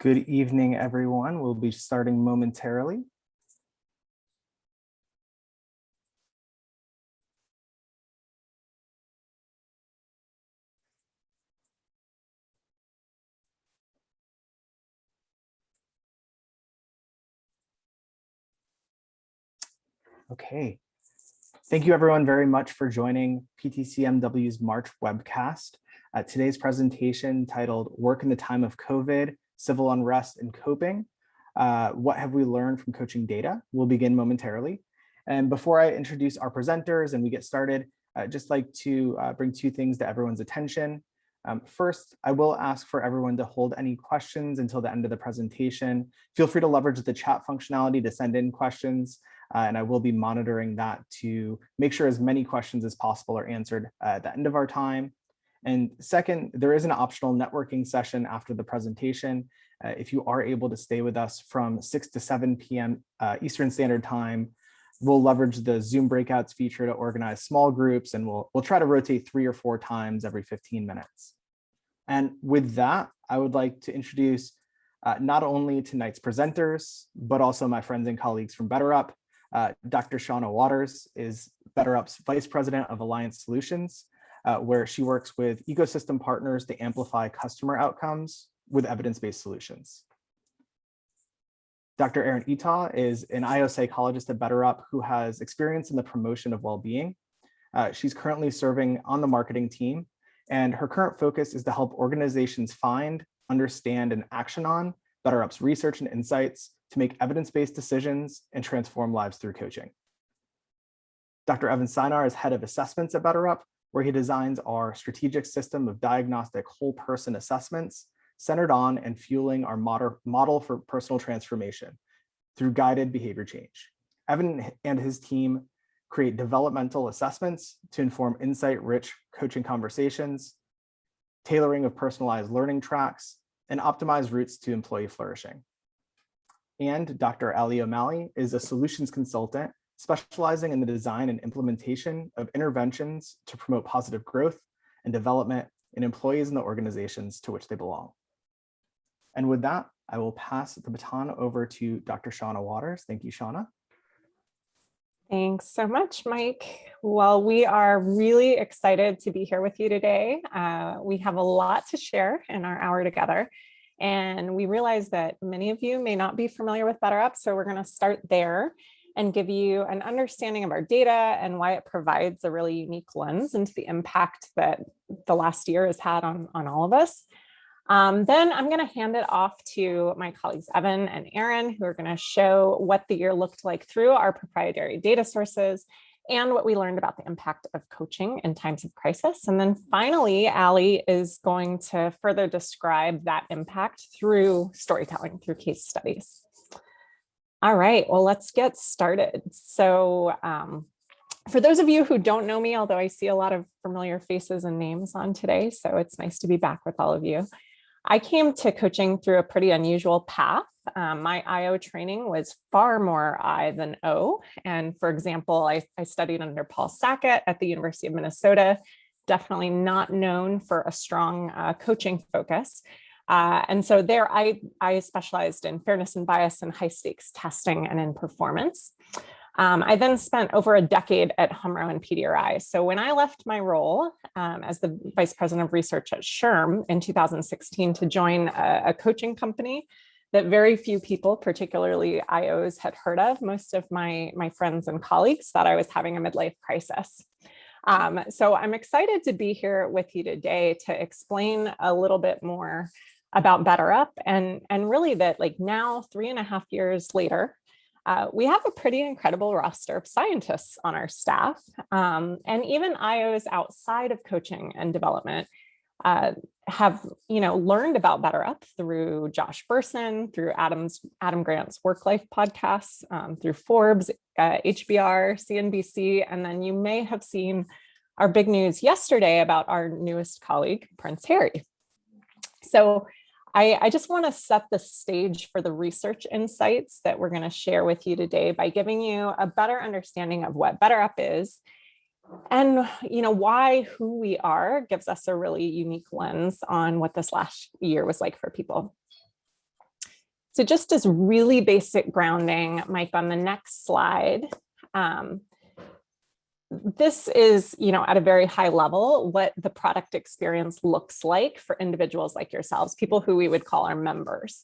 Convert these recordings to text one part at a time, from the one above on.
Good evening, everyone. We'll be starting momentarily. Okay. Thank you everyone very much for joining PTCMW's March webcast. Today's presentation titled Work in the Time of COVID, Civil Unrest and Coping. What have we learned from coaching data? We'll begin momentarily. And before I introduce our presenters and we get started, I'd just like to bring two things to everyone's attention. First, I will ask for everyone to hold any questions until the end of the presentation. Feel free to leverage the chat functionality to send in questions. And I will be monitoring that to make sure as many questions as possible are answered at the end of our time. And second, there is an optional networking session after the presentation. If you are able to stay with us from 6 to 7 p.m. Eastern Standard Time, we'll leverage the Zoom Breakouts feature to organize small groups, and we'll try to rotate 3 or 4 times every 15 minutes. And with that, I would like to introduce not only tonight's presenters, but also my friends and colleagues from BetterUp. Dr. Shauna Waters is BetterUp's Vice President of Alliance Solutions, where she works with ecosystem partners to amplify customer outcomes with evidence-based solutions. Dr. Erin Ita is an IO psychologist at BetterUp who has experience in the promotion of well-being. She's currently serving on the marketing team, and her current focus is to help organizations find, understand, and action on BetterUp's research and insights to make evidence-based decisions and transform lives through coaching. Dr. Evan Sinar is head of assessments at BetterUp, where he designs our strategic system of diagnostic whole person assessments centered on and fueling our model for personal transformation through guided behavior change. Evan and his team create developmental assessments to inform insight-rich coaching conversations, tailoring of personalized learning tracks, and optimize routes to employee flourishing. And Dr. Ali O'Malley is a solutions consultant specializing in the design and implementation of interventions to promote positive growth and development in employees and the organizations to which they belong. And with that, I will pass the baton over to Dr. Shauna Waters. Thank you, Shauna. Thanks so much, Mike. Well, we are really excited to be here with you today. We have a lot to share in our hour together. And we realize that many of you may not be familiar with BetterUp, so we're going to start there and give you an understanding of our data and why it provides a really unique lens into the impact that the last year has had on all of us. Then I'm going to hand it off to my colleagues, Evan and Aaron, who are going to show what the year looked like through our proprietary data sources and what we learned about the impact of coaching in times of crisis. And then finally, Ali is going to further describe that impact through storytelling, through case studies. All right, well, let's get started. So for those of you who don't know me, although I see a lot of familiar faces and names on today, so it's nice to be back with all of you. I came to coaching through a pretty unusual path. My IO training was far more I than O. And for example, I studied under Paul Sackett at the University of Minnesota, definitely not known for a strong coaching focus. And so there I specialized in fairness and bias and high stakes testing and in performance. I then spent over a decade at Humro and PDRI. So when I left my role as the Vice President of Research at SHRM in 2016 to join a coaching company that very few people, particularly IOs, had heard of, most of my friends and colleagues thought I was having a midlife crisis. So I'm excited to be here with you today to explain a little bit more about BetterUp and really that like now 3.5 years later, we have a pretty incredible roster of scientists on our staff, and even IOs outside of coaching and development have learned about BetterUp through Josh Bersin, through Adam Grant's Work Life podcasts, through Forbes, HBR, CNBC, and then you may have seen our big news yesterday about our newest colleague, Prince Harry. So I just want to set the stage for the research insights that we're going to share with you today by giving you a better understanding of what BetterUp is and why who we are gives us a really unique lens on what this last year was like for people. So just as really basic grounding, Mike, on the next slide, this is, at a very high level, what the product experience looks like for individuals like yourselves, people who we would call our members.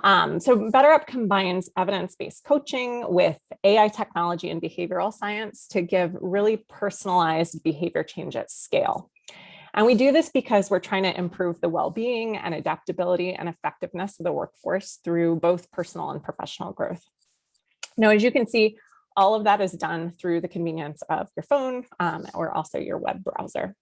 So BetterUp combines evidence-based coaching with AI technology and behavioral science to give really personalized behavior change at scale. And we do this because we're trying to improve the well-being and adaptability and effectiveness of the workforce through both personal and professional growth. Now, as you can see, all of that is done through the convenience of your phone or also your web browser.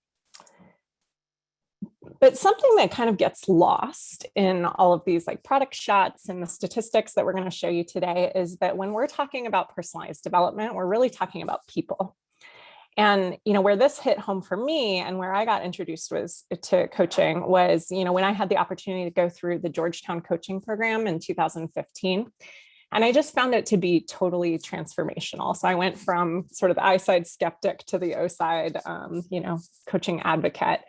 But something that kind of gets lost in all of these product shots and the statistics that we're going to show you today is that when we're talking about personalized development, we're really talking about people. And, where this hit home for me and where I got introduced to coaching was, when I had the opportunity to go through the Georgetown coaching program in 2015. And I just found it to be totally transformational. So I went from sort of the I side skeptic to the O side, coaching advocate.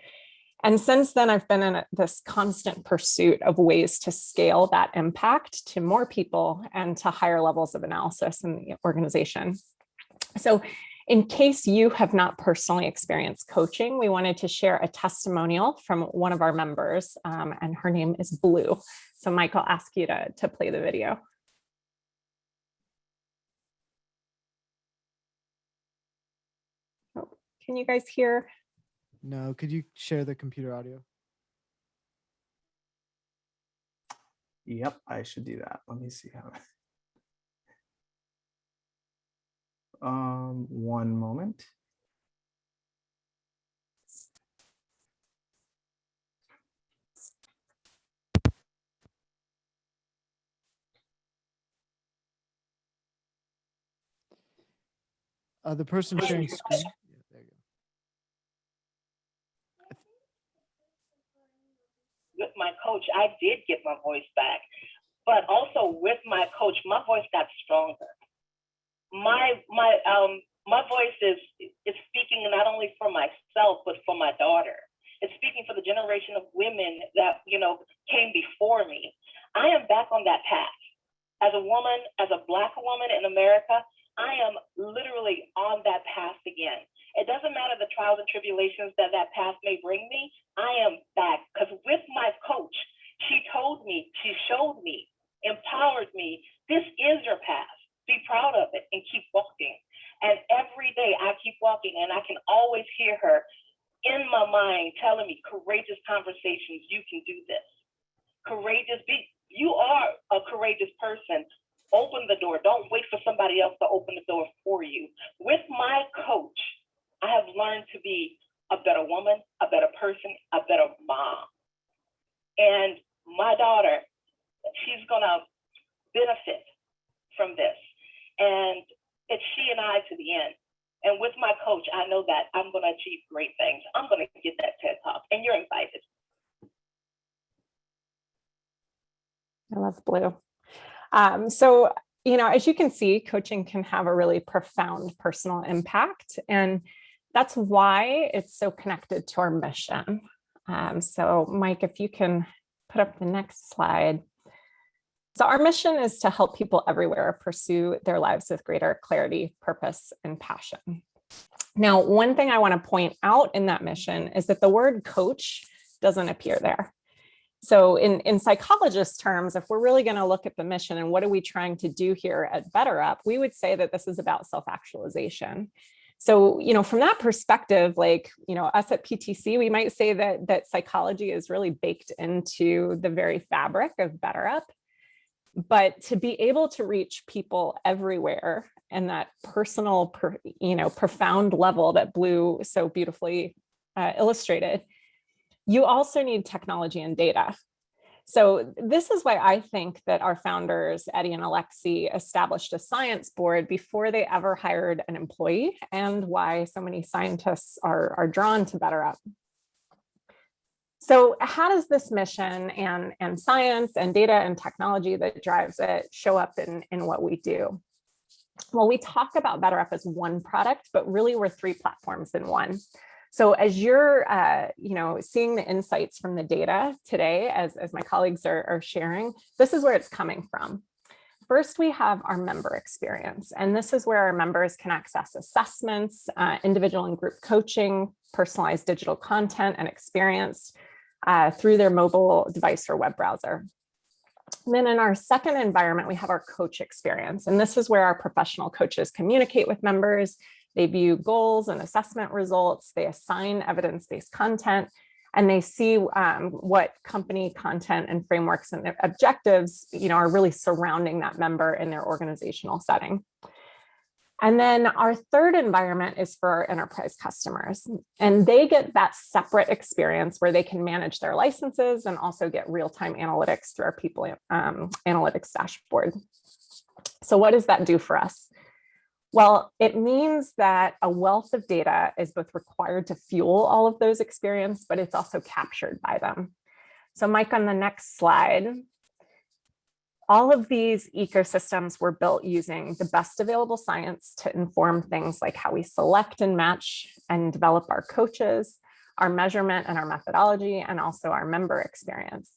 And since then, I've been in this constant pursuit of ways to scale that impact to more people and to higher levels of analysis in the organization. So in case you have not personally experienced coaching, we wanted to share a testimonial from one of our members, and her name is Blue. So Mike, I'll ask you to play the video. Oh, can you guys hear? No, could you share the computer audio? Yep, I should do that. Let me see how. One moment. The person sharing screen. Yeah, there you go. With my coach, I did get my voice back, but also with my coach, my voice got stronger. My voice is speaking not only for myself, but for my daughter. It's speaking for the generation of women that, came before me. I am back on that path. As a woman, as a Black woman in America, I am literally on that path again. It doesn't matter the trials and tribulations that path may bring me. I am back because with my coach, she told me, she showed me, empowered me, this is your path. Be proud of it and keep walking. And every day I keep walking and I can always hear her in my mind telling me, courageous conversations, you can do this. You are a courageous person. Open the door. Don't wait for somebody else to open the door for you. With my coach, I have learned to be a better woman, a better person, a better mom. And my daughter, she's gonna benefit from this. And it's she and I to the end. And with my coach, I know that I'm gonna achieve great things. I'm gonna get that TED Talk and you're invited. I love Blue. So, as you can see, coaching can have a really profound personal impact. And that's why it's so connected to our mission. So Mike, if you can put up the next slide. So our mission is to help people everywhere pursue their lives with greater clarity, purpose, and passion. Now, one thing I want to point out in that mission is that the word coach doesn't appear there. So in psychologist terms, if we're really going to look at the mission and what are we trying to do here at BetterUp, we would say that this is about self-actualization. So, from that perspective, us at PTC, we might say that psychology is really baked into the very fabric of BetterUp. But to be able to reach people everywhere and that personal, profound level that Blue so beautifully illustrated, you also need technology and data. So this is why I think that our founders, Eddie and Alexi, established a science board before they ever hired an employee, and why so many scientists are drawn to BetterUp. So how does this mission and science and data and technology that drives it show up in what we do? Well, we talk about BetterUp as one product, but really we're three platforms in one. So as you're seeing the insights from the data today, as my colleagues are sharing, this is where it's coming from. First, we have our member experience, and this is where our members can access assessments, individual and group coaching, personalized digital content and experience through their mobile device or web browser. And then in our second environment, we have our coach experience, and this is where our professional coaches communicate with members. They view goals and assessment results, they assign evidence-based content, and they see what company content and frameworks and objectives are really surrounding that member in their organizational setting. And then our third environment is for our enterprise customers, and they get that separate experience where they can manage their licenses and also get real-time analytics through our people analytics dashboard. So what does that do for us? Well, it means that a wealth of data is both required to fuel all of those experiences, but it's also captured by them. So Mike, on the next slide, all of these ecosystems were built using the best available science to inform things like how we select and match and develop our coaches, our measurement and our methodology, and also our member experience.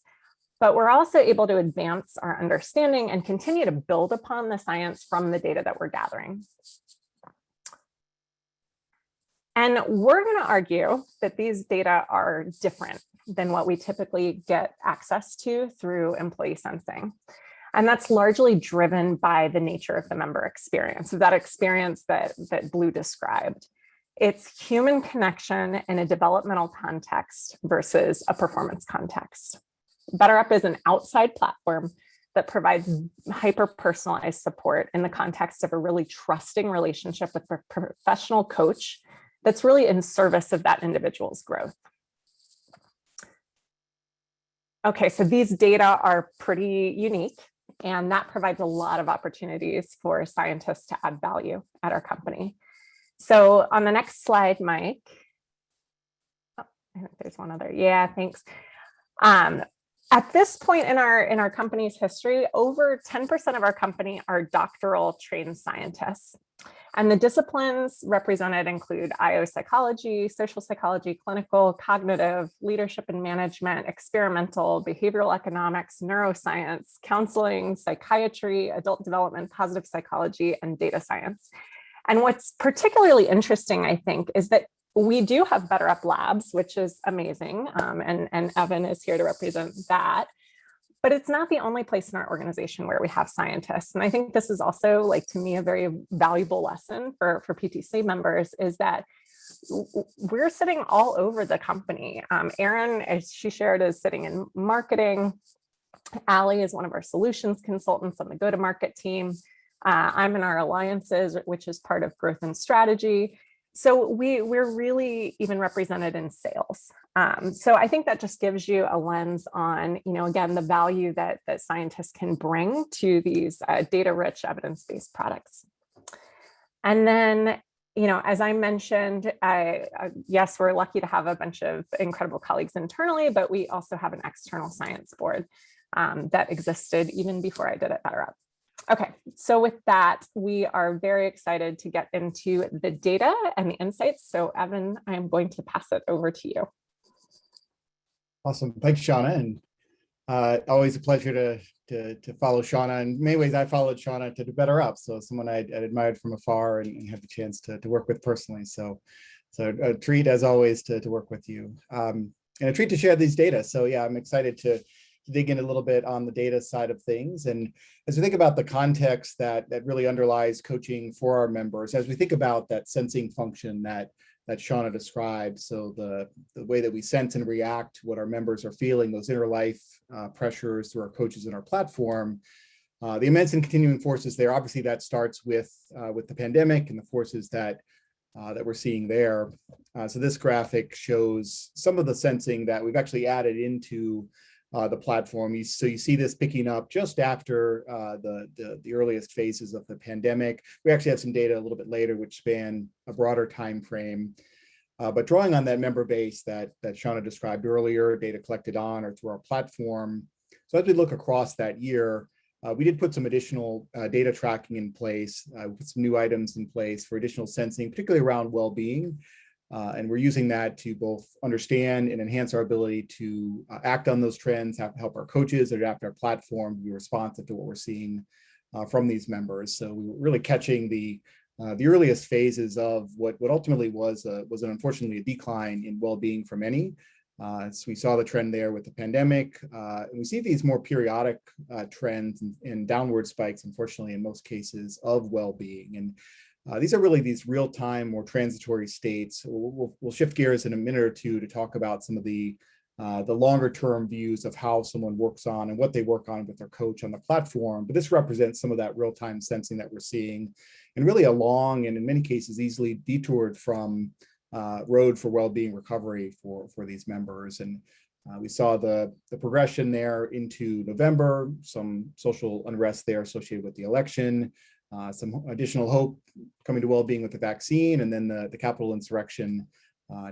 But we're also able to advance our understanding and continue to build upon the science from the data that we're gathering. And we're going to argue that these data are different than what we typically get access to through employee sensing. And that's largely driven by the nature of the member experience, that experience that Blue described. It's human connection in a developmental context versus a performance context. BetterUp is an outside platform that provides hyper-personalized support in the context of a really trusting relationship with a professional coach that's really in service of that individual's growth. Okay, so these data are pretty unique, and that provides a lot of opportunities for scientists to add value at our company. So on the next slide, Mike, oh, I think there's one other, yeah, thanks. At this point in our company's history, over 10% of our company are doctoral trained scientists. And the disciplines represented include IO psychology, social psychology, clinical, cognitive, leadership and management, experimental, behavioral economics, neuroscience, counseling, psychiatry, adult development, positive psychology, and data science. And what's particularly interesting, I think, is that we do have BetterUp Labs, which is amazing, and Evan is here to represent that. But it's not the only place in our organization where we have scientists. And I think this is also, like, to me, a very valuable lesson for PTC members, is that we're sitting all over the company. Erin, as she shared, is sitting in marketing. Allie is one of our solutions consultants on the go-to-market team. I'm in our alliances, which is part of growth and strategy. So we're really even represented in sales. So I think that just gives you a lens on, again, the value that scientists can bring to these data-rich, evidence-based products. And then, as I mentioned, yes, we're lucky to have a bunch of incredible colleagues internally, but we also have an external science board that existed even before I did at BetterUp. Okay, so with that, we are very excited to get into the data and the insights. So Evan, I'm going to pass it over to you. Awesome, thanks, Shauna, and always a pleasure to follow Shauna. In many ways, I followed Shauna to do BetterUp, so someone I'd admired from afar and had the chance to work with personally. So a treat, as always, to work with you, and a treat to share these data. So yeah, I'm excited to dig in a little bit on the data side of things. And as we think about the context that really underlies coaching for our members, as we think about that sensing function that Shauna described, so the way that we sense and react to what our members are feeling, those inner life pressures through our coaches and our platform, the immense and continuing forces there. Obviously, that starts with the pandemic and the forces that we're seeing there. So this graphic shows some of the sensing that we've actually added into the platform. So you see this picking up just after the earliest phases of the pandemic. We actually have some data a little bit later which span a broader time frame. But drawing on that member base that Shauna described earlier, data collected on or through our platform. So as we look across that year, we did put some additional data tracking in place, put some new items in place for additional sensing, particularly around well-being. And we're using that to both understand and enhance our ability to act on those trends, help our coaches adapt our platform, be responsive to what we're seeing from these members. So we were really catching the earliest phases of what ultimately was unfortunately a decline in well-being for many. So we saw the trend there with the pandemic, and we see these more periodic trends and downward spikes, unfortunately, in most cases of well-being. And these are really these real-time, more transitory states. We'll shift gears in a minute or two to talk about some of the longer-term views of how someone works on and what they work on with their coach on the platform. But this represents some of that real-time sensing that we're seeing, and really a long and in many cases easily detoured from road for well-being recovery for these members. And we saw the progression there into November, some social unrest there associated with the election, some additional hope coming to well-being with the vaccine, and then the Capitol insurrection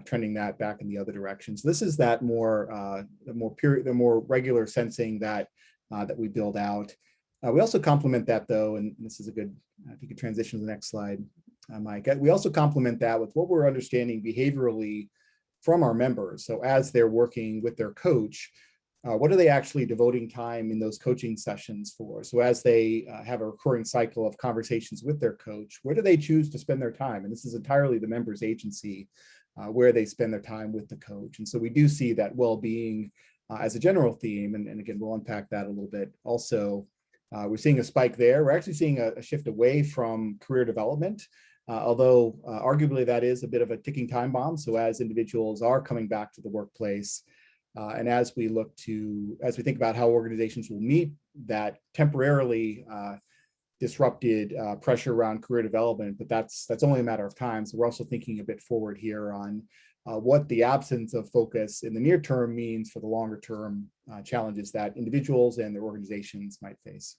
trending that back in the other direction. So this is that the more regular sensing that we build out. We also complement that, though, and this is a good, if you could transition to the next slide, Mike. We also complement that with what we're understanding behaviorally from our members. So as they're working with their coach, what are they actually devoting time in those coaching sessions for? So as they have a recurring cycle of conversations with their coach, where do they choose to spend their time? And this is entirely the member's agency, where they spend their time with the coach. And so we do see that well-being as a general theme. And again, we'll unpack that a little bit. Also, we're seeing a spike there. We're actually seeing a shift away from career development, although arguably that is a bit of a ticking time bomb. So as individuals are coming back to the workplace, and as we think about how organizations will meet that temporarily disrupted pressure around career development, but that's only a matter of time. So we're also thinking a bit forward here on what the absence of focus in the near term means for the longer term challenges that individuals and their organizations might face.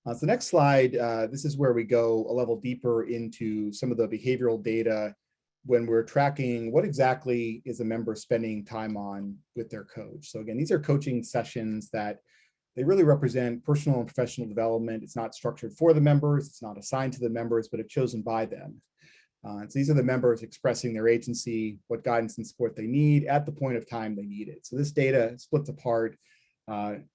So the next slide, this is where we go a level deeper into some of the behavioral data when we're tracking what exactly is a member spending time on with their coach. So again, these are coaching sessions that they really represent personal and professional development. It's not structured for the members, it's not assigned to the members, but it's chosen by them. So these are the members expressing their agency, what guidance and support they need at the point of time they need it. So this data splits apart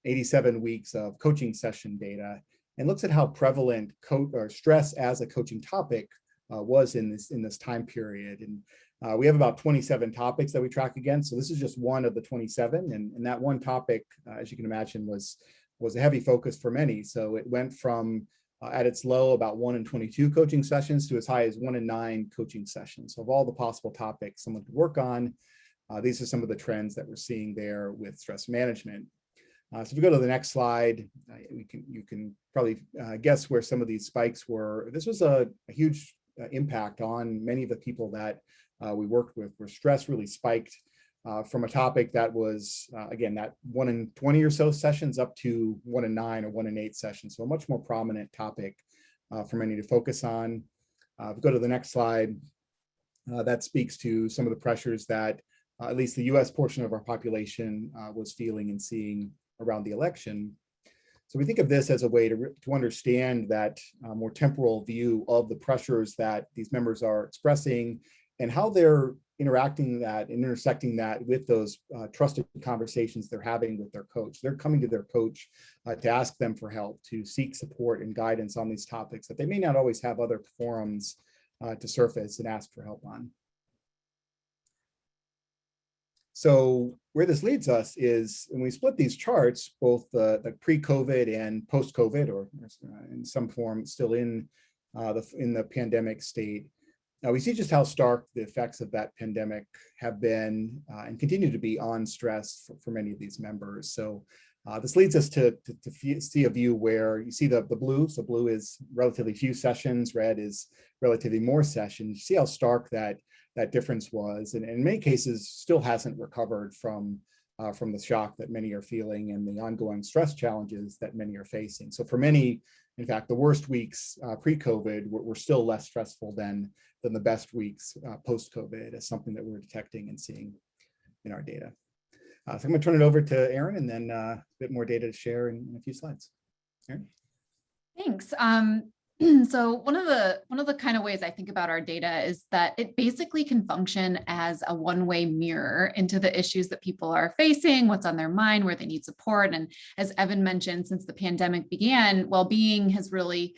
87 weeks of coaching session data and looks at how prevalent stress as a coaching topic was in this time period. And we have about 27 topics that we track against. So this is just one of the 27. And that one topic, as you can imagine, was a heavy focus for many. So it went from at its low about 1 in 22 coaching sessions to as high as 1 in 9 coaching sessions. So of all the possible topics someone could work on, these are some of the trends that we're seeing there with stress management. So if we go to the next slide, you can probably guess where some of these spikes were. This was a huge impact on many of the people that we worked with, where stress really spiked from a topic that was, again, that 1 in 20 or so sessions up to 1 in 9 or 1 in 8 sessions. So a much more prominent topic for many to focus on. If we go to the next slide, that speaks to some of the pressures that at least the US portion of our population was feeling and seeing around the election. So we think of this as a way to understand that more temporal view of the pressures that these members are expressing and how they're interacting that and intersecting that with those trusted conversations they're having with their coach. They're coming to their coach to ask them for help, to seek support and guidance on these topics that they may not always have other forums to surface and ask for help on. So where this leads us is when we split these charts, both the pre-COVID and post-COVID, or in some form still in the pandemic state, we see just how stark the effects of that pandemic have been and continue to be on stress for many of these members. So this leads us to see a view where you see the blue. So blue is relatively few sessions, red is relatively more sessions. You see how stark that difference was, and in many cases still hasn't recovered from the shock that many are feeling and the ongoing stress challenges that many are facing. So for many, in fact, the worst weeks pre-COVID were still less stressful than the best weeks post-COVID, as something that we're detecting and seeing in our data. So I'm going to turn it over to Erin, and then a bit more data to share in a few slides. Erin? Thanks. So one of the kind of ways I think about our data is that it basically can function as a one-way mirror into the issues that people are facing, what's on their mind, where they need support. And as Evan mentioned, since the pandemic began, well-being has really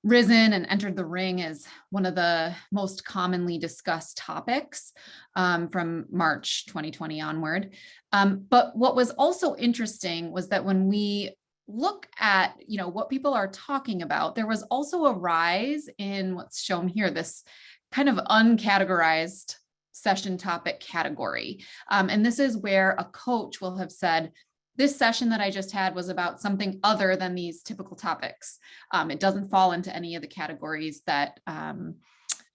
risen and entered the ring as one of the most commonly discussed topics from March 2020 onward. But what was also interesting was that when we look at, what people are talking about, there was also a rise in what's shown here, this kind of uncategorized session topic category. And this is where a coach will have said, this session that I just had was about something other than these typical topics. It doesn't fall into any of the categories that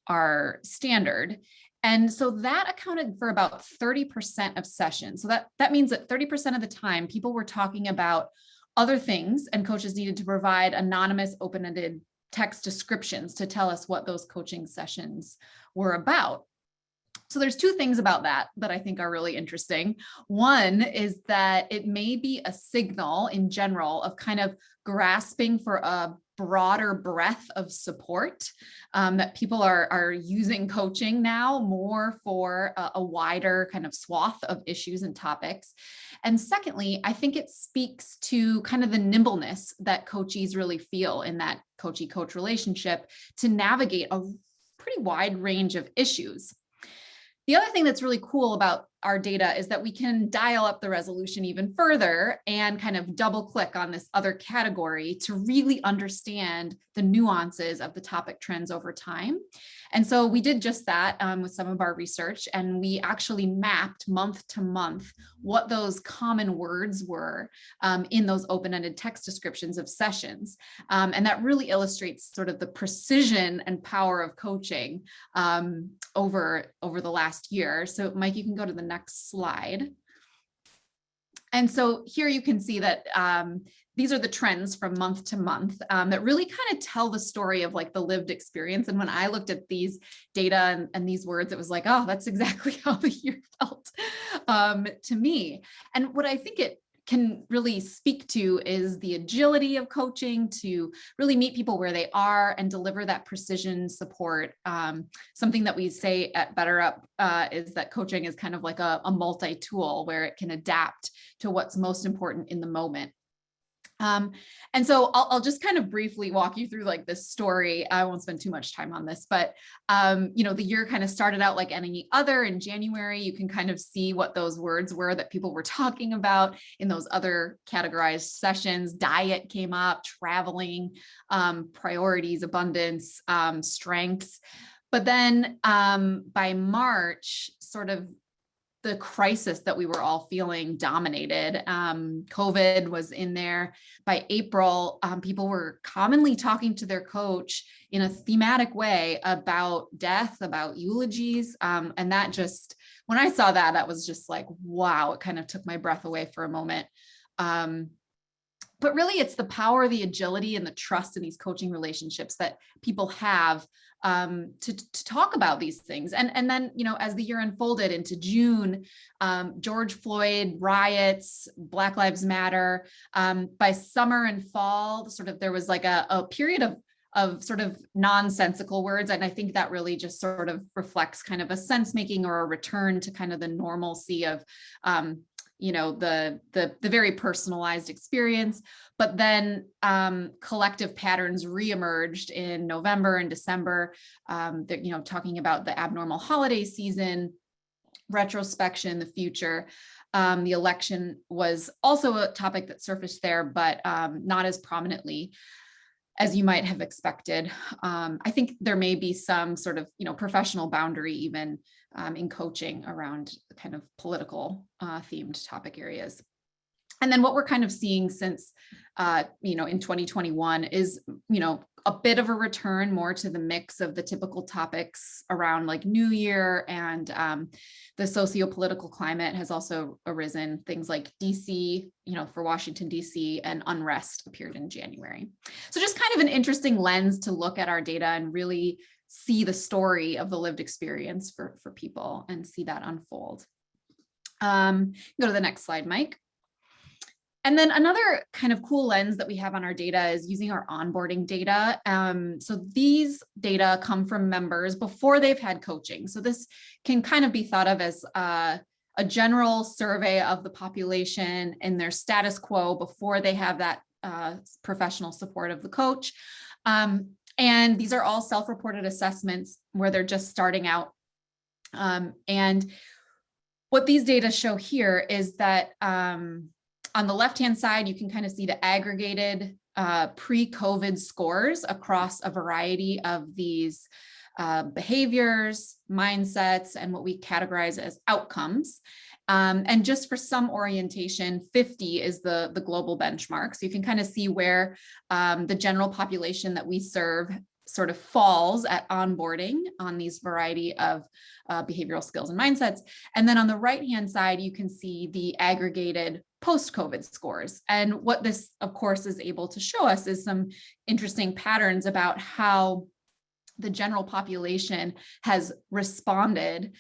are standard. And so that accounted for about 30% of sessions. So that means that 30% of the time people were talking about other things, and coaches needed to provide anonymous, open-ended text descriptions to tell us what those coaching sessions were about. So there's two things about that I think are really interesting. One is that it may be a signal in general of kind of grasping for a broader breadth of support, that people are using coaching now more for a wider kind of swath of issues and topics. And secondly, I think it speaks to kind of the nimbleness that coachees really feel in that coachee-coach relationship to navigate a pretty wide range of issues. The other thing that's really cool about our data is that we can dial up the resolution even further and kind of double click on this other category to really understand the nuances of the topic trends over time. And so we did just that with some of our research, and we actually mapped month to month what those common words were in those open-ended text descriptions of sessions. And that really illustrates sort of the precision and power of coaching over the last year. So Mike, you can go to the next slide. And so here you can see that these are the trends from month to month that really kind of tell the story of like the lived experience. And when I looked at these data and these words, it was like, oh, that's exactly how the year felt to me. And what I think it can really speak to is the agility of coaching to really meet people where they are and deliver that precision support. Something that we say at BetterUp is that coaching is kind of like a multi-tool where it can adapt to what's most important in the moment. And so I'll just kind of briefly walk you through like this story. I won't spend too much time on this, but the year kind of started out like any other. In January, you can kind of see what those words were that people were talking about in those other categorized sessions. Diet came up, traveling, priorities, abundance, strengths. But then by March, sort of the crisis that we were all feeling dominated. COVID was in there. By April, people were commonly talking to their coach in a thematic way about death, about eulogies. And that just, when I saw that, that was just like, wow, it kind of took my breath away for a moment. But really, it's the power, the agility, and the trust in these coaching relationships that people have to talk about these things. And then, as the year unfolded into June, George Floyd riots, Black Lives Matter, by summer and fall, sort of there was like a period of sort of nonsensical words. And I think that really just sort of reflects kind of a sense making or a return to kind of the normalcy of the very personalized experience. But then collective patterns reemerged in November and December, talking about the abnormal holiday season, retrospection, the future. The election was also a topic that surfaced there, but not as prominently as you might have expected. I think there may be some sort of, professional boundary even in coaching around kind of political themed topic areas. And then what we're kind of seeing since, in 2021 is, a bit of a return more to the mix of the typical topics around like New Year, and the socio-political climate has also arisen. Things like DC, for Washington, DC, and Unrest appeared in January. So just kind of an interesting lens to look at our data and really see the story of the lived experience for people and see that unfold. Go to the next slide, Mike. And then another kind of cool lens that we have on our data is using our onboarding data. So these data come from members before they've had coaching. So this can kind of be thought of as a general survey of the population and their status quo before they have that professional support of the coach. And these are all self-reported assessments where they're just starting out. And what these data show here is that on the left-hand side, you can kind of see the aggregated pre-COVID scores across a variety of these behaviors, mindsets, and what we categorize as outcomes. And just for some orientation, 50 is the global benchmark. So you can kind of see where the general population that we serve sort of falls at onboarding on these variety of behavioral skills and mindsets. And then on the right-hand side, you can see the aggregated post-COVID scores. And what this, of course, is able to show us is some interesting patterns about how the general population has responded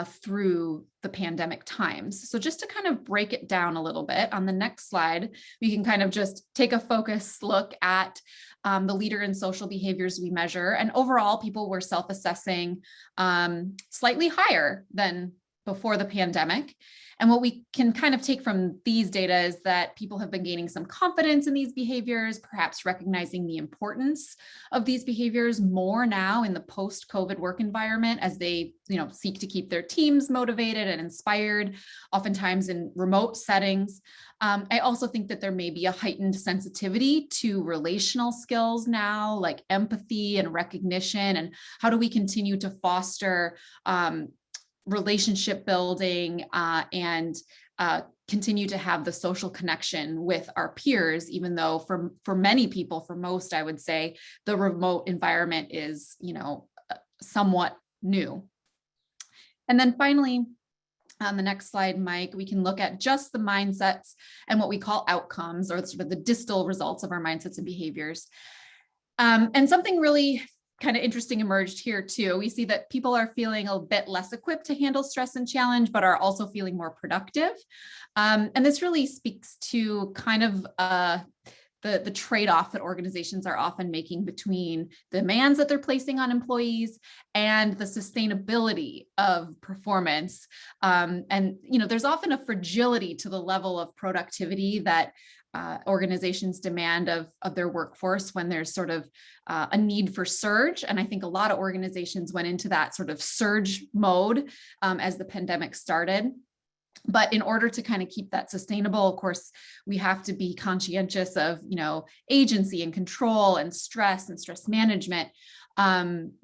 through the pandemic times. So just to kind of break it down a little bit, on the next slide, we can kind of just take a focused look at the leader in social behaviors we measure. And overall, people were self-assessing slightly higher than before the pandemic. And what we can kind of take from these data is that people have been gaining some confidence in these behaviors, perhaps recognizing the importance of these behaviors more now in the post-COVID work environment as they, seek to keep their teams motivated and inspired, oftentimes in remote settings. I also think that there may be a heightened sensitivity to relational skills now, like empathy and recognition, and how do we continue to foster relationship building and continue to have the social connection with our peers, even though for many people, for most, I would say, the remote environment is, somewhat new. And then finally, on the next slide, Mike, we can look at just the mindsets and what we call outcomes, or sort of the distal results of our mindsets and behaviors. And something really kind of interesting emerged here too. We see that people are feeling a bit less equipped to handle stress and challenge, but are also feeling more productive. And this really speaks to kind of the trade-off that organizations are often making between demands that they're placing on employees and the sustainability of performance. And there's often a fragility to the level of productivity that organizations demand of their workforce when there's sort of a need for surge. And I think a lot of organizations went into that sort of surge mode as the pandemic started. But in order to kind of keep that sustainable, of course, we have to be conscientious of, agency and control and stress management,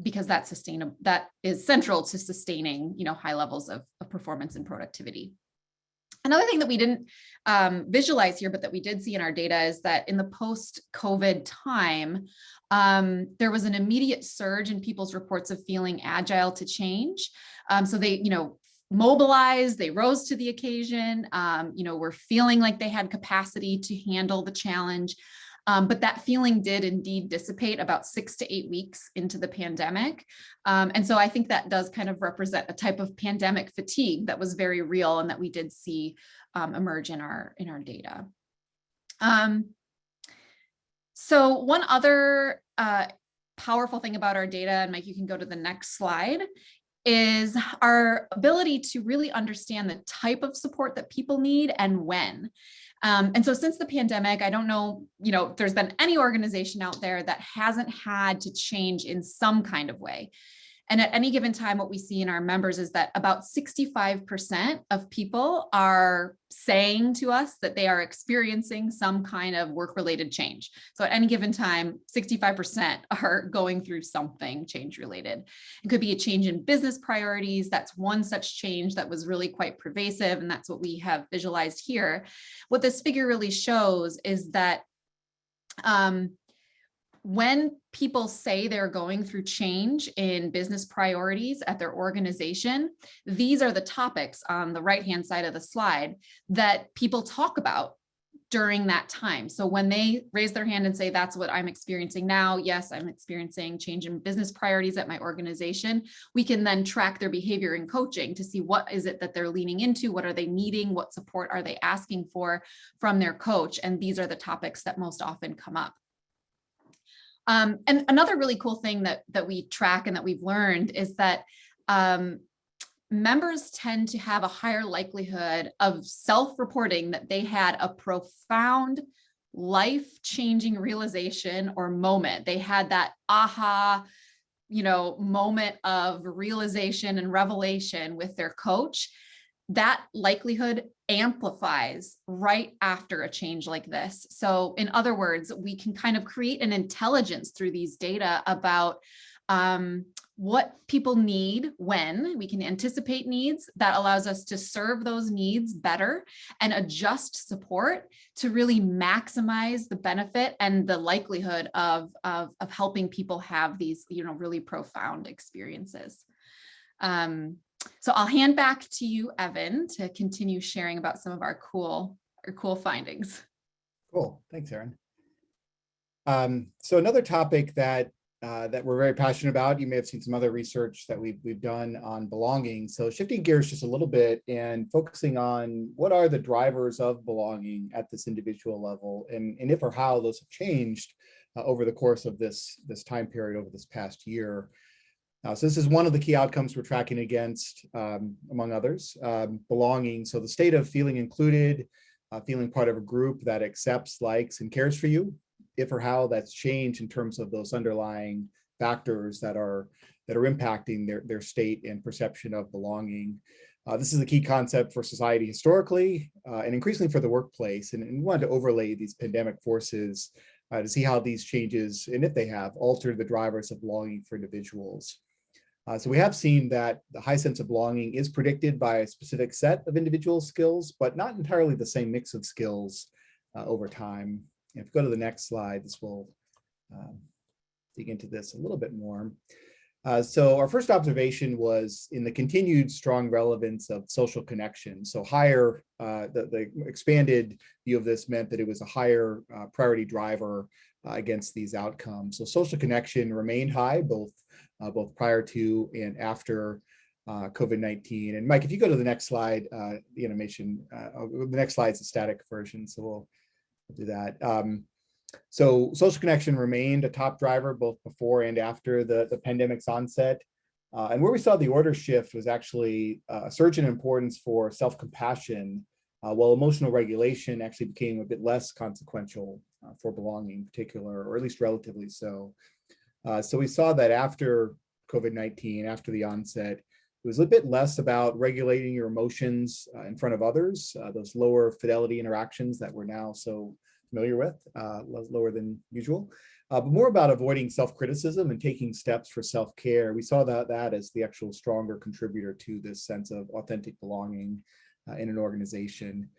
because that is central to sustaining, high levels of performance and productivity. Another thing that we didn't visualize here, but that we did see in our data is that in the post-COVID time, there was an immediate surge in people's reports of feeling agile to change. So they, mobilized, they rose to the occasion, were feeling like they had capacity to handle the challenge. But that feeling did indeed dissipate about 6 to 8 weeks into the pandemic. And so I think that does kind of represent a type of pandemic fatigue that was very real and that we did see emerge in our data. So one other powerful thing about our data, and Mike, you can go to the next slide, is our ability to really understand the type of support that people need and when. And so since the pandemic, I don't know, if there's been any organization out there that hasn't had to change in some kind of way. And at any given time, what we see in our members is that about 65% of people are saying to us that they are experiencing some kind of work-related change. So at any given time, 65% are going through something change-related. It could be a change in business priorities. That's one such change that was really quite pervasive, and that's what we have visualized here. What this figure really shows is that when people say they're going through change in business priorities at their organization, these are the topics on the right-hand side of the slide that people talk about during that time. So when they raise their hand and say, that's what I'm experiencing now, yes, I'm experiencing change in business priorities at my organization, we can then track their behavior in coaching to see what is it that they're leaning into, what are they needing, what support are they asking for from their coach. And these are the topics that most often come up. And another really cool thing that we track and that we've learned is that members tend to have a higher likelihood of self-reporting that they had a profound life-changing realization or moment. They had that aha, moment of realization and revelation with their coach. That likelihood amplifies right after a change like this. So in other words, we can kind of create an intelligence through these data about what people need when we can anticipate needs that allows us to serve those needs better and adjust support to really maximize the benefit and the likelihood of helping people have these, really profound experiences. So I'll hand back to you, Evan, to continue sharing about some of our cool findings. Cool, thanks, Erin. So another topic that we're very passionate about, you may have seen some other research that we've done on belonging. So shifting gears just a little bit and focusing on what are the drivers of belonging at this individual level, and if or how those have changed over the course of this time period over this past year. So this is one of the key outcomes we're tracking against, among others, belonging. So the state of feeling included, feeling part of a group that accepts, likes, and cares for you, if or how that's changed in terms of those underlying factors that are impacting their state and perception of belonging. This is a key concept for society historically, and increasingly for the workplace. And we wanted to overlay these pandemic forces to see how these changes, and if they have, altered the drivers of belonging for individuals. So we have seen that the high sense of belonging is predicted by a specific set of individual skills, but not entirely the same mix of skills over time. And if you go to the next slide, this will dig into this a little bit more. So our first observation was in the continued strong relevance of social connection. So higher, the expanded view of this meant that it was a higher priority driver against these outcomes. So social connection remained high, both prior to and after COVID-19. And Mike, if you go to the next slide, the animation, the next slide is a static version, so we'll do that. So social connection remained a top driver both before and after the pandemic's onset. And where we saw the order shift was actually a surge in importance for self-compassion, while emotional regulation actually became a bit less consequential for belonging in particular, or at least relatively so. So we saw that after COVID-19, after the onset, it was a bit less about regulating your emotions in front of others, those lower fidelity interactions that we're now so familiar with, lower than usual, but more about avoiding self-criticism and taking steps for self-care. We saw that as the actual stronger contributor to this sense of authentic belonging in an organization.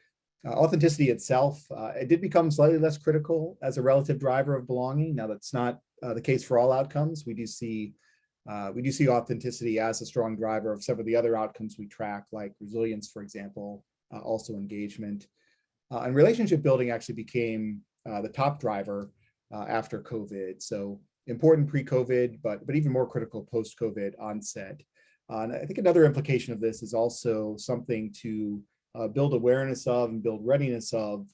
Authenticity itself, it did become slightly less critical as a relative driver of belonging. Now that's not the case for all outcomes. We do see authenticity as a strong driver of several of the other outcomes we track, like resilience, for example, also engagement. And relationship building actually became the top driver after COVID. So important pre-COVID, but even more critical post-COVID onset. And I think another implication of this is also something to build awareness of and build readiness of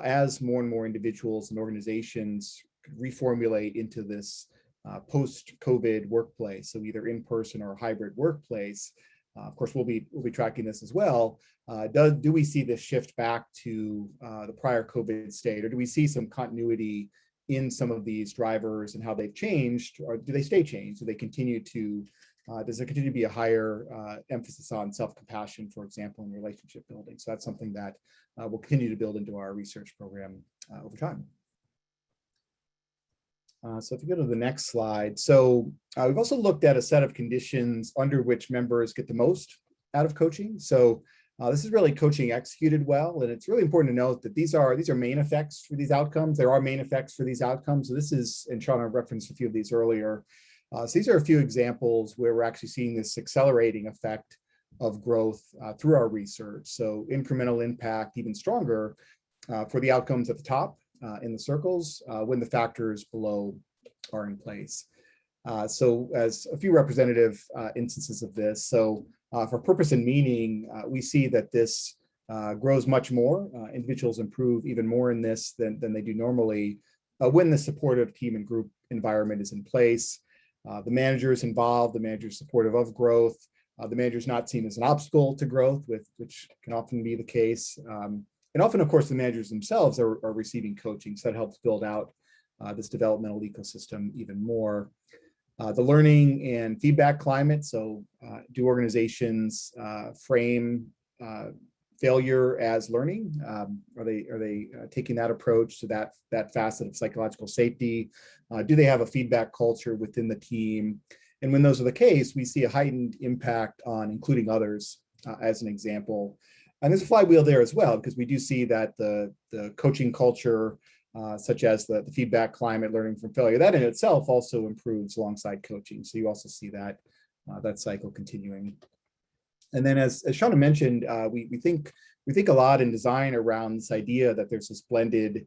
as more and more individuals and organizations reformulate into this post-COVID workplace, so either in-person or hybrid workplace. Of course, we'll be tracking this as well. Do we see this shift back to the prior COVID state, or do we see some continuity in some of these drivers and how they've changed, or do they stay changed? Do they continue to? Does there continue to be a higher emphasis on self-compassion, for example, in relationship building? So that's something that we'll continue to build into our research program over time. So if you go to the next slide, so we've also looked at a set of conditions under which members get the most out of coaching. So this is really coaching executed well, and it's really important to note that these are main effects for these outcomes. There are main effects for these outcomes. So this is, and Shauna referenced a few of these earlier. So these are a few examples where we're actually seeing this accelerating effect of growth through our research. So incremental impact, even stronger for the outcomes at the top in the circles when the factors below are in place. So as a few representative instances of this, so for purpose and meaning, we see that this grows much more. Individuals improve even more in this than they do normally when the supportive team and group environment is in place. The manager is involved, the manager is supportive of growth. The manager is not seen as an obstacle to growth, which can often be the case. And often, of course, the managers themselves are receiving coaching, so that helps build out this developmental ecosystem even more. The learning and feedback climate. So do organizations frame failure as learning? Are they taking that approach to that facet of psychological safety? Do they have a feedback culture within the team? And when those are the case, we see a heightened impact on including others as an example. And there's a flywheel there as well, because we do see that the coaching culture, such as the feedback climate, learning from failure, that in itself also improves alongside coaching. So you also see that cycle continuing. And then as Shauna mentioned, we think a lot in design around this idea that there's this blended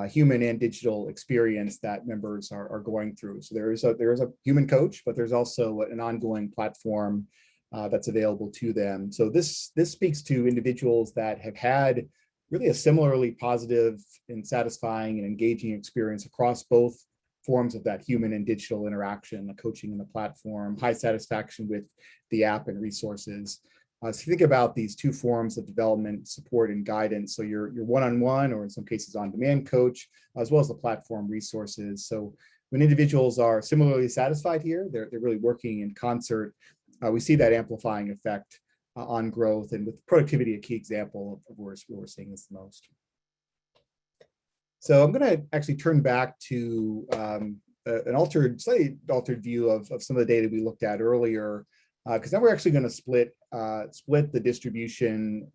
human and digital experience that members are going through. So there is a human coach, but there's also an ongoing platform that's available to them. So this speaks to individuals that have had really a similarly positive and satisfying and engaging experience across both forms of that human and digital interaction, the coaching and the platform, high satisfaction with the app and resources. So if you think about these two forms of development, support and guidance, so your one-on-one or in some cases on-demand coach, as well as the platform resources. So when individuals are similarly satisfied here, they're really working in concert. We see that amplifying effect on growth, and with productivity, a key example of where we're seeing this the most. So I'm going to actually turn back to an slightly altered view of some of the data we looked at earlier, because now we're actually going to split the distribution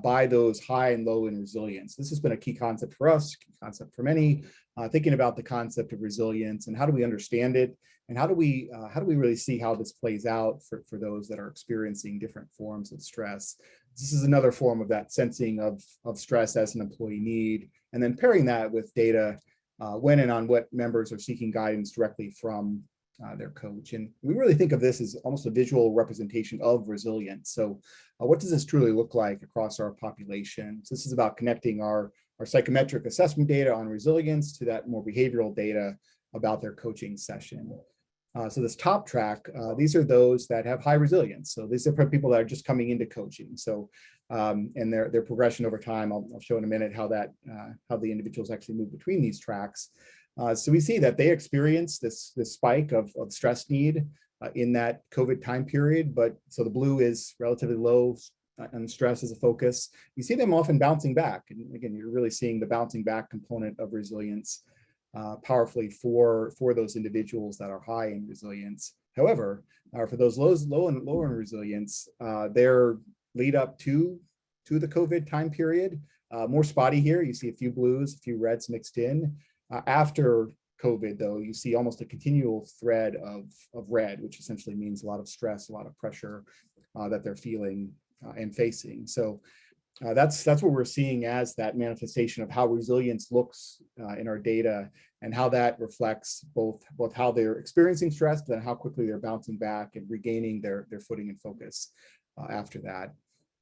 by those high and low in resilience. This has been a key concept for us, key concept for many, thinking about the concept of resilience and how do we understand it, and how do we really see how this plays out for those that are experiencing different forms of stress. This is another form of that sensing of stress as an employee need, and then pairing that with data when and on what members are seeking guidance directly from their coach. And we really think of this as almost a visual representation of resilience. So what does this truly look like across our population? So this is about connecting our psychometric assessment data on resilience to that more behavioral data about their coaching session. So this top track, these are those that have high resilience. So these are people that are just coming into coaching. So and their progression over time, I'll show in a minute how the individuals actually move between these tracks. So we see that they experience this spike of stress need in that COVID time period. But so the blue is relatively low and stress as a focus. You see them often bouncing back. And again, you're really seeing the bouncing back component of resilience powerfully for those individuals that are high in resilience. However, for those low and lower in resilience, their lead up to the COVID time period, more spotty here. You see a few blues, a few reds mixed in. After COVID, though, you see almost a continual thread of red, which essentially means a lot of stress, a lot of pressure that they're feeling and facing. So that's what we're seeing as that manifestation of how resilience looks in our data, and how that reflects both how they're experiencing stress, but then how quickly they're bouncing back and regaining their footing and focus after that.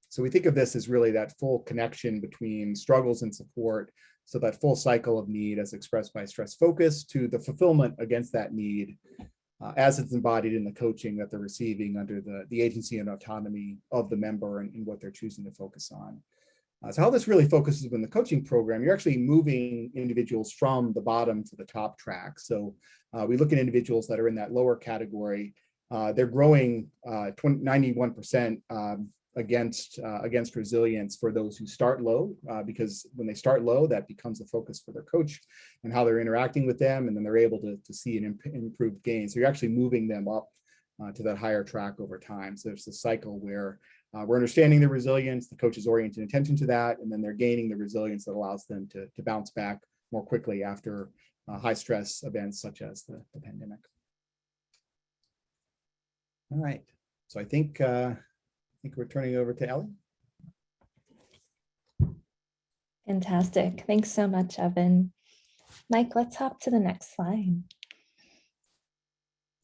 So we think of this as really that full connection between struggles and support. So that full cycle of need as expressed by stress focus to the fulfillment against that need as it's embodied in the coaching that they're receiving under the agency and autonomy of the member and what they're choosing to focus on. So how this really focuses in the coaching program, you're actually moving individuals from the bottom to the top track. So we look at individuals that are in that lower category. They're growing 91% against resilience for those who start low, because when they start low, that becomes a focus for their coach and how they're interacting with them, and then they're able to see an improved gain. So you're actually moving them up to that higher track over time. So there's this cycle where we're understanding the resilience, the coach is orienting attention to that, and then they're gaining the resilience that allows them to bounce back more quickly after high stress events such as the pandemic. All right, so I think we're turning over to Ellie. Fantastic. Thanks so much, Evan. Mike, let's hop to the next slide.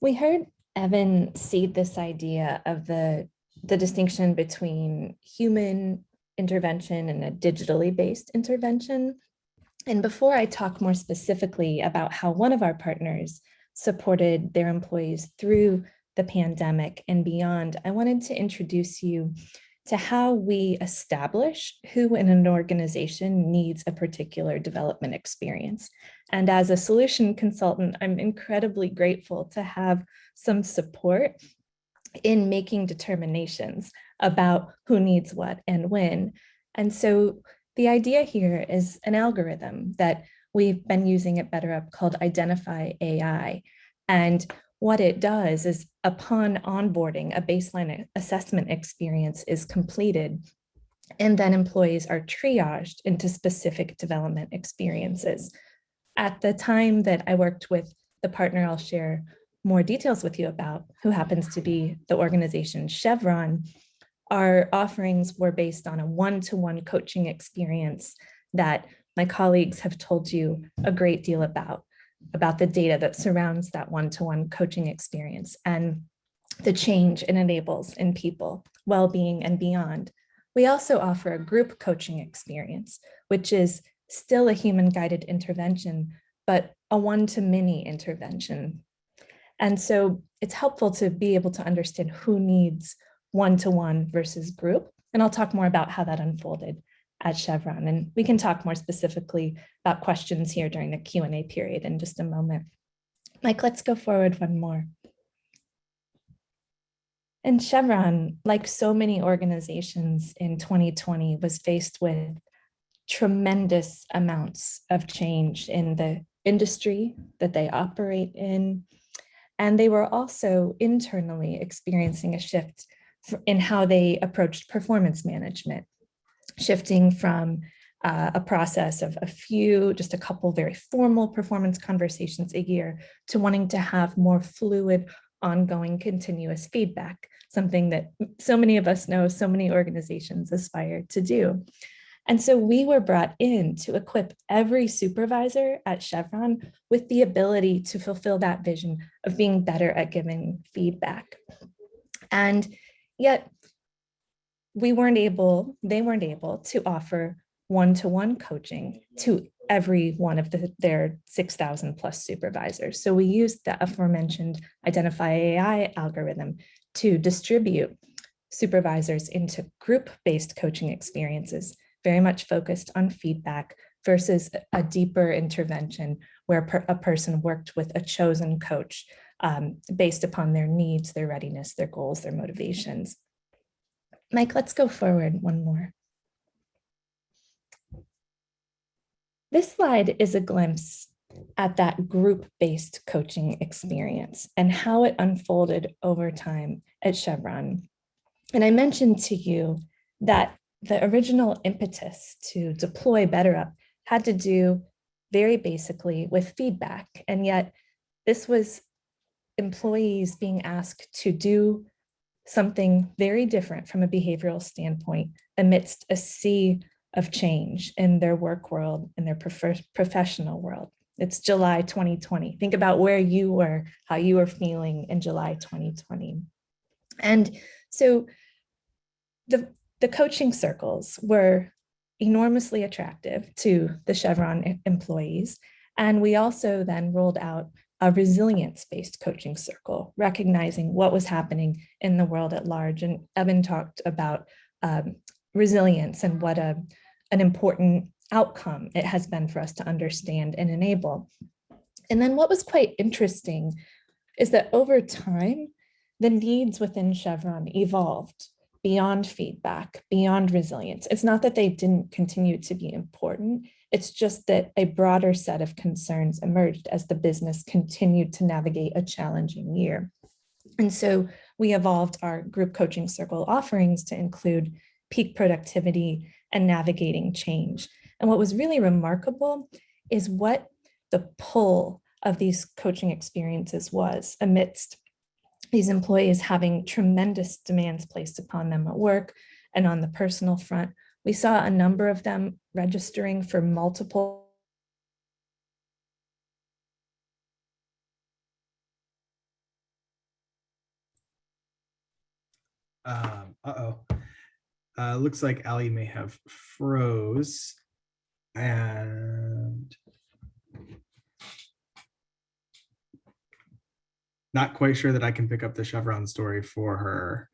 We heard Evan seed this idea of the distinction between human intervention and a digitally based intervention. And before I talk more specifically about how one of our partners supported their employees through the pandemic and beyond, I wanted to introduce you to how we establish who in an organization needs a particular development experience. And as a solution consultant, I'm incredibly grateful to have some support in making determinations about who needs what and when. And so the idea here is an algorithm that we've been using at BetterUp called Identify AI. And what it does is upon onboarding, a baseline assessment experience is completed, and then employees are triaged into specific development experiences. At the time that I worked with the partner I'll share more details with you about, who happens to be the organization Chevron, our offerings were based on a one-to-one coaching experience that my colleagues have told you a great deal about the data that surrounds that one-to-one coaching experience and the change it enables in people, well-being and beyond. We also offer a group coaching experience, which is still a human-guided intervention, but a one-to-many intervention. And so it's helpful to be able to understand who needs one-to-one versus group. And I'll talk more about how that unfolded at Chevron. And we can talk more specifically about questions here during the Q&A period in just a moment. Mike, let's go forward one more. And Chevron, like so many organizations in 2020, was faced with tremendous amounts of change in the industry that they operate in. And they were also internally experiencing a shift in how they approached performance management, shifting from a process of just a couple very formal performance conversations a year to wanting to have more fluid, ongoing, continuous feedback, something that so many of us know, so many organizations aspire to do. And so we were brought in to equip every supervisor at Chevron with the ability to fulfill that vision of being better at giving feedback. And yet they weren't able to offer one-to-one coaching to every one of their 6,000 plus supervisors. So we used the aforementioned Identify AI algorithm to distribute supervisors into group-based coaching experiences, very much focused on feedback versus a deeper intervention where a person worked with a chosen coach based upon their needs, their readiness, their goals, their motivations. Mike, let's go forward one more. This slide is a glimpse at that group-based coaching experience and how it unfolded over time at Chevron. And I mentioned to you that the original impetus to deploy BetterUp had to do very basically with feedback. And yet this was employees being asked to do something very different from a behavioral standpoint amidst a sea of change in their work world, in their professional world. It's July 2020. Think about where you were, how you were feeling in July 2020. And so the coaching circles were enormously attractive to the Chevron employees. And we also then rolled out a resilience-based coaching circle, recognizing what was happening in the world at large. And Evan talked about resilience and what an important outcome it has been for us to understand and enable. And then what was quite interesting is that over time, the needs within Chevron evolved beyond feedback, beyond resilience. It's not that they didn't continue to be important. It's just that a broader set of concerns emerged as the business continued to navigate a challenging year. And so we evolved our group coaching circle offerings to include peak productivity and navigating change. And what was really remarkable is what the pull of these coaching experiences was amidst these employees having tremendous demands placed upon them at work and on the personal front, We saw a number of them registering for multiple looks like Ali may have froze, and not quite sure that I can pick up the Chevron story for her.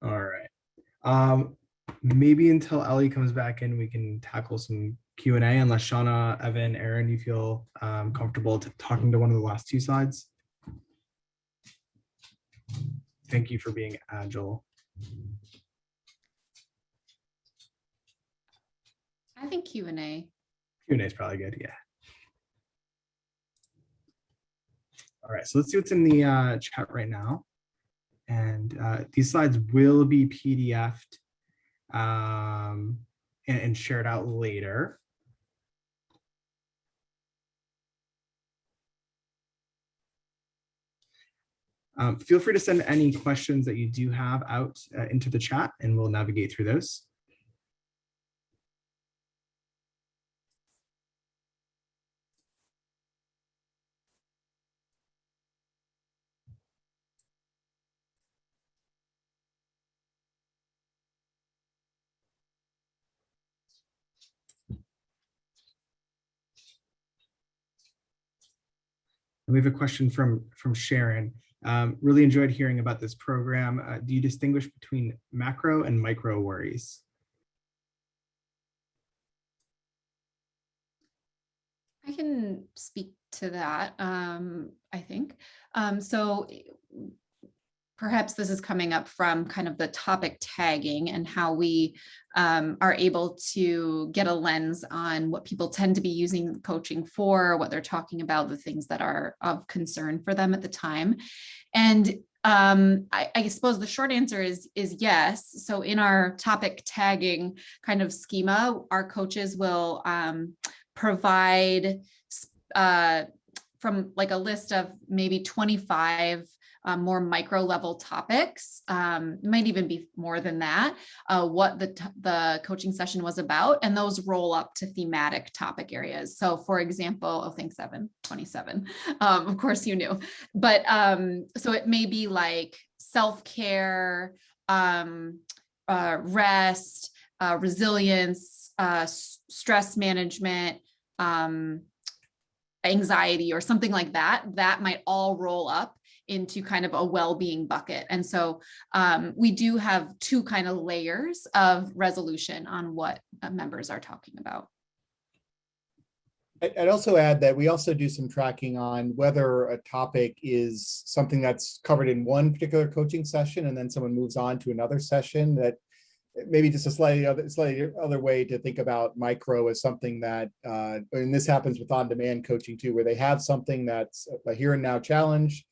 All right. Maybe until Ellie comes back in, we can tackle some Q&A, unless Shauna, Evan, Aaron, you feel comfortable talking to one of the last two slides. Thank you for being agile. I think Q&A. Q&A is probably good, yeah. All right, so let's see what's in the chat right now. And these slides will be PDF'd and shared out later. Feel free to send any questions that you do have out into the chat, and we'll navigate through those. And we have a question from Sharon. Really enjoyed hearing about this program. Do you distinguish between macro and micro worries? I can speak to that, I think. So perhaps this is coming up from kind of the topic tagging and how we are able to get a lens on what people tend to be using coaching for, what they're talking about, the things that are of concern for them at the time. And I suppose the short answer is yes. So in our topic tagging kind of schema, our coaches will provide from like a list of maybe 25 more micro level topics, might even be more than that, what the coaching session was about, and those roll up to thematic topic areas. So for example, oh, thanks, 27. Of course you knew, but so it may be like self-care, rest, resilience, stress management, anxiety, or something like that. That might all roll up into kind of a well-being bucket. And so we do have two kind of layers of resolution on what members are talking about. I'd also add that we also do some tracking on whether a topic is something that's covered in one particular coaching session and then someone moves on to another session. That maybe just a slightly other way to think about micro as something that, and this happens with on-demand coaching too, where they have something that's a here and now challenge.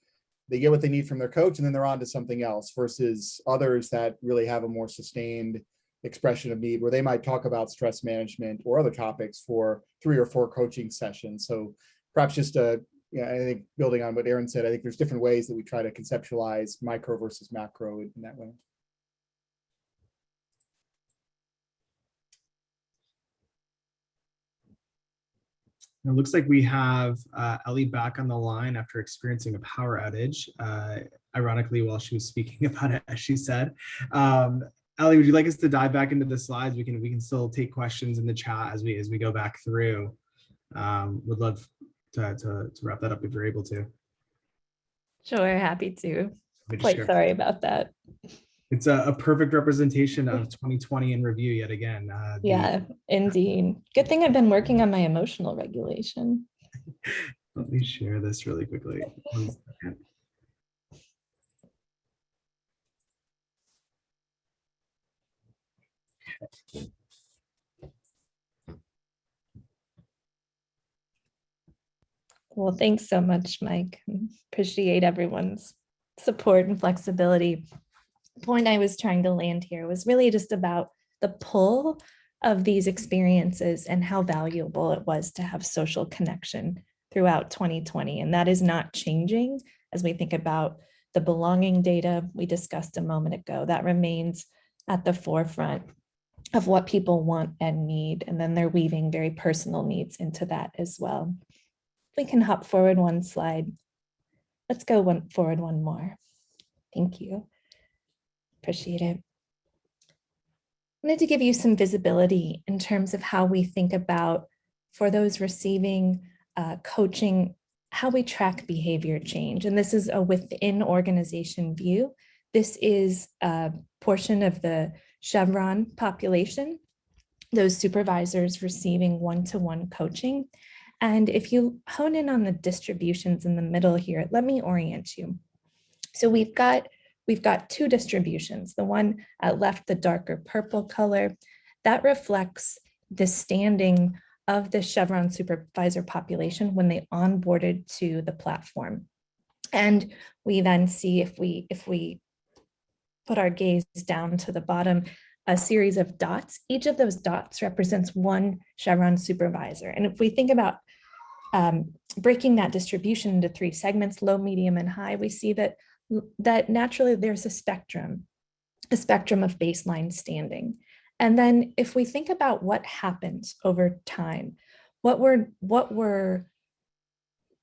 They get what they need from their coach, and then they're on to something else, versus others that really have a more sustained expression of need, where they might talk about stress management or other topics for 3 or 4 coaching sessions. So perhaps just I think building on what Aaron said, I think there's different ways that we try to conceptualize micro versus macro in that way. It looks like we have Ellie back on the line after experiencing a power outage, ironically, while she was speaking about it, as she said. Ellie, would you like us to dive back into the slides? We can still take questions in the chat as we go back through. Would love to wrap that up if you're able to. Sure, happy to. Quite Share. sorry about that. It's a perfect representation of 2020 in review yet again. Yeah, indeed. Good thing I've been working on my emotional regulation. Let me share this really quickly. 1 second. Well, thanks so much, Mike. Appreciate everyone's support and flexibility. The point I was trying to land here was really just about the pull of these experiences and how valuable it was to have social connection throughout 2020. And that is not changing as we think about the belonging data we discussed a moment ago. That remains at the forefront of what people want and need. And then they're weaving very personal needs into that as well. We can hop forward one slide. Let's go forward one more. Thank you. Appreciate it. I wanted to give you some visibility in terms of how we think about, for those receiving coaching, how we track behavior change. And this is a within organization view. This is a portion of the Chevron population, those supervisors receiving one-to-one coaching. And if you hone in on the distributions in the middle here, let me orient you. So we've got two distributions. The one at left, the darker purple color, that reflects the standing of the Chevron supervisor population when they onboarded to the platform. And we then see, if we put our gaze down to the bottom, a series of dots. Each of those dots represents one Chevron supervisor. And if we think about breaking that distribution into three segments, low, medium, and high, we see that naturally there's a spectrum of baseline standing. And then if we think about what happens over time, what we're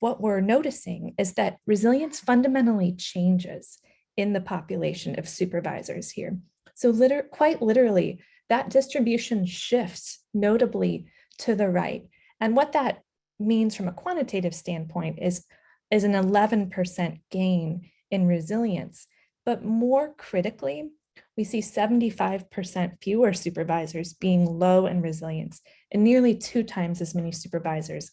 noticing is that resilience fundamentally changes in the population of supervisors here. So quite literally, that distribution shifts notably to the right. And what that means from a quantitative standpoint is an 11% gain in resilience. But more critically, we see 75% fewer supervisors being low in resilience and nearly 2 times as many supervisors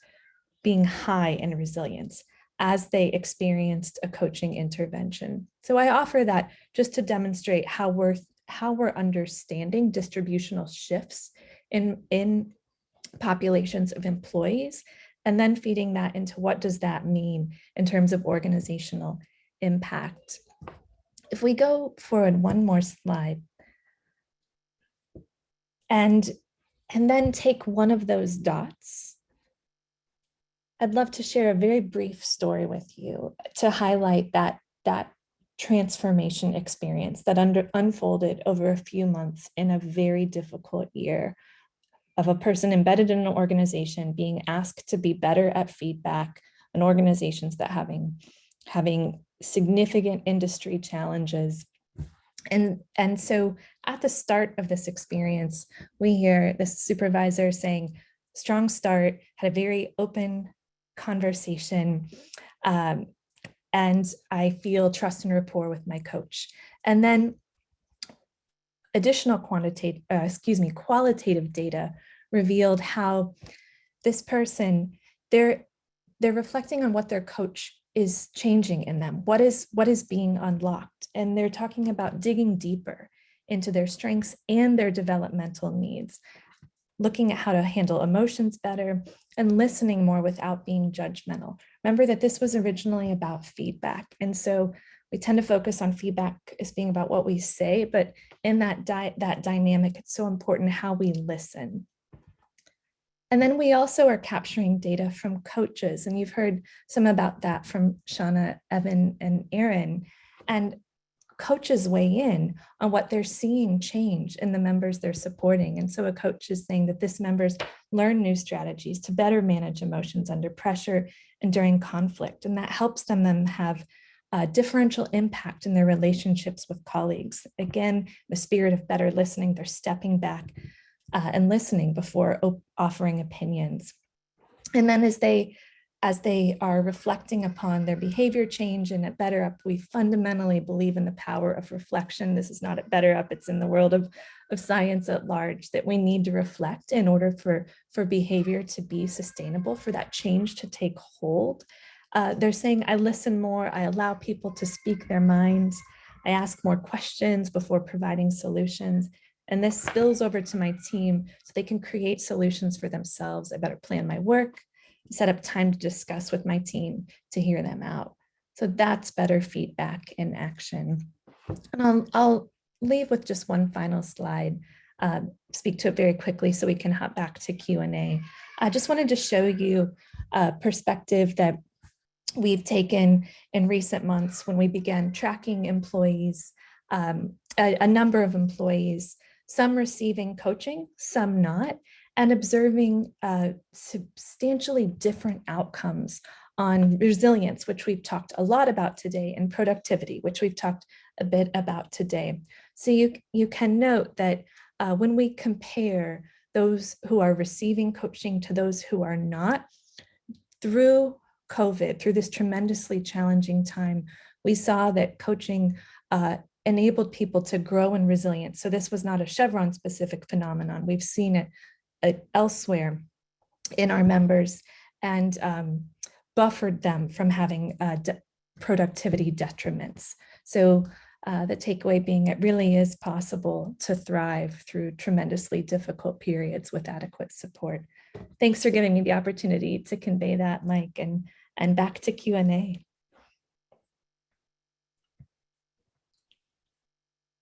being high in resilience as they experienced a coaching intervention. So I offer that just to demonstrate how we're understanding distributional shifts in populations of employees, and then feeding that into what does that mean in terms of organizational impact. If we go forward one more slide, and then take one of those dots, I'd love to share a very brief story with you to highlight that transformation experience that unfolded over a few months in a very difficult year of a person embedded in an organization being asked to be better at feedback, and organizations that having significant industry challenges. And so at the start of this experience, we hear this supervisor saying, strong start, had a very open conversation, and I feel trust and rapport with my coach. And then additional qualitative data revealed how this person, they're reflecting on what their coach is changing in them, what is being unlocked. And they're talking about digging deeper into their strengths and their developmental needs, looking at how to handle emotions better and listening more without being judgmental. Remember that this was originally about feedback. And so we tend to focus on feedback as being about what we say, but in that dynamic, it's so important how we listen. And then we also are capturing data from coaches, and you've heard some about that from Shauna, Evan, and Aaron. And coaches weigh in on what they're seeing change in the members they're supporting. And so a coach is saying that this members learn new strategies to better manage emotions under pressure and during conflict. And that helps them have a differential impact in their relationships with colleagues. Again, the spirit of better listening, they're stepping back and listening before offering opinions. And then as they are reflecting upon their behavior change, and at BetterUp, we fundamentally believe in the power of reflection. This is not at BetterUp, it's in the world of science at large, that we need to reflect in order for behavior to be sustainable, for that change to take hold. They're saying, I listen more, I allow people to speak their minds, I ask more questions before providing solutions. And this spills over to my team so they can create solutions for themselves. I better plan my work, set up time to discuss with my team to hear them out. So that's better feedback in action. And I'll leave with just one final slide, speak to it very quickly so we can hop back to Q&A. I just wanted to show you a perspective that we've taken in recent months when we began tracking employees, a number of employees, some receiving coaching, some not, and observing substantially different outcomes on resilience, which we've talked a lot about today, and productivity, which we've talked a bit about today. So you can note that when we compare those who are receiving coaching to those who are not, through COVID, through this tremendously challenging time, we saw that coaching enabled people to grow in resilience. So this was not a Chevron specific phenomenon. We've seen it elsewhere in our members, and buffered them from having productivity detriments. So the takeaway being it really is possible to thrive through tremendously difficult periods with adequate support. Thanks for giving me the opportunity to convey that, Mike, and back to Q&A.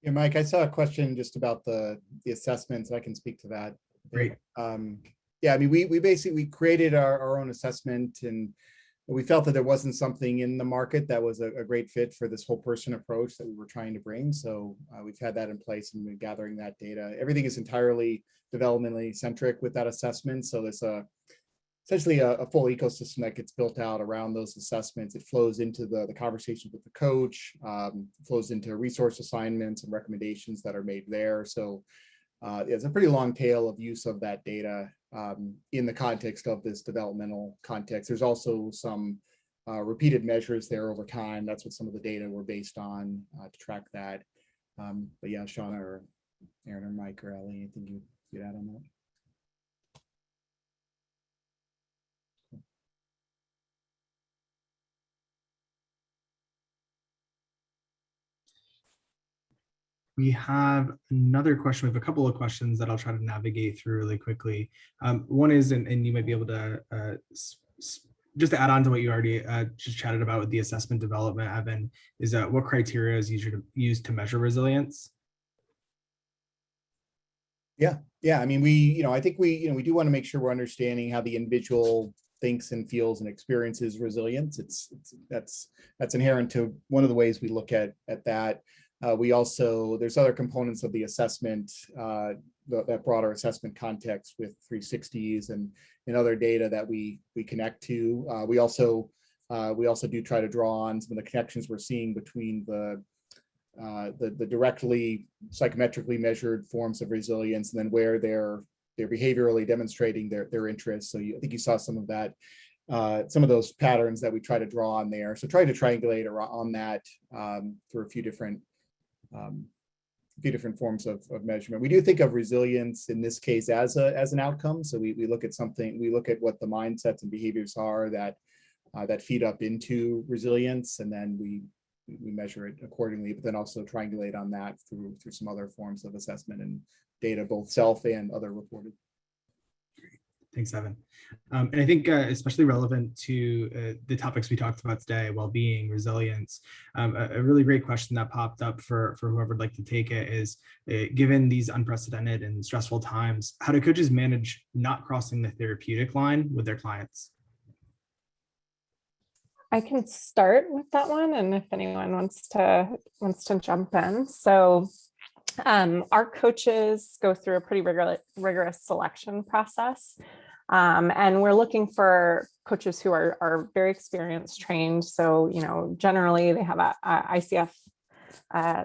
Yeah, Mike, I saw a question just about the assessments. I can speak to that. Great. Yeah, I mean, we basically created our own assessment, and we felt that there wasn't something in the market that was a great fit for this whole person approach that we were trying to bring. So we've had that in place and been gathering that data. Everything is entirely developmentally centric with that assessment. So there's essentially a full ecosystem that gets built out around those assessments. It flows into the conversations with the coach, flows into resource assignments and recommendations that are made there. So it's a pretty long tail of use of that data in the context of this developmental context. There's also some repeated measures there over time. That's what some of the data were based on to track that. But yeah, Shauna or Aaron or Mike or Ellie, anything you'd add on that? We have another question. We have a couple of questions that I'll try to navigate through really quickly. One is, and you might be able to, just to add on to what you already just chatted about with the assessment development, Evan, is what criteria is used to measure resilience? Yeah. I mean, I think we do want to make sure we're understanding how the individual thinks and feels and experiences resilience. That's inherent to one of the ways we look at that. We also, there's other components of the assessment, that broader assessment context with 360s and other data that we connect to. We also do try to draw on some of the connections we're seeing between the directly psychometrically measured forms of resilience and then where they're behaviorally demonstrating their interests. So I think you saw some of that, some of those patterns that we try to draw on there. So trying to triangulate on that through a few different forms of measurement. We do think of resilience in this case as an outcome. So we look at something, we look at what the mindsets and behaviors are that feed up into resilience, and then we measure it accordingly, but then also triangulate on that through some other forms of assessment and data, both self and other reported. Thanks, Evan. And I think especially relevant to the topics we talked about today, well-being, resilience, a really great question that popped up for whoever would like to take it is, given these unprecedented and stressful times, how do coaches manage not crossing the therapeutic line with their clients? I can start with that one, and if anyone wants to jump in. So our coaches go through a pretty rigorous selection process. And we're looking for coaches who are very experienced, trained. So, generally they have a ICF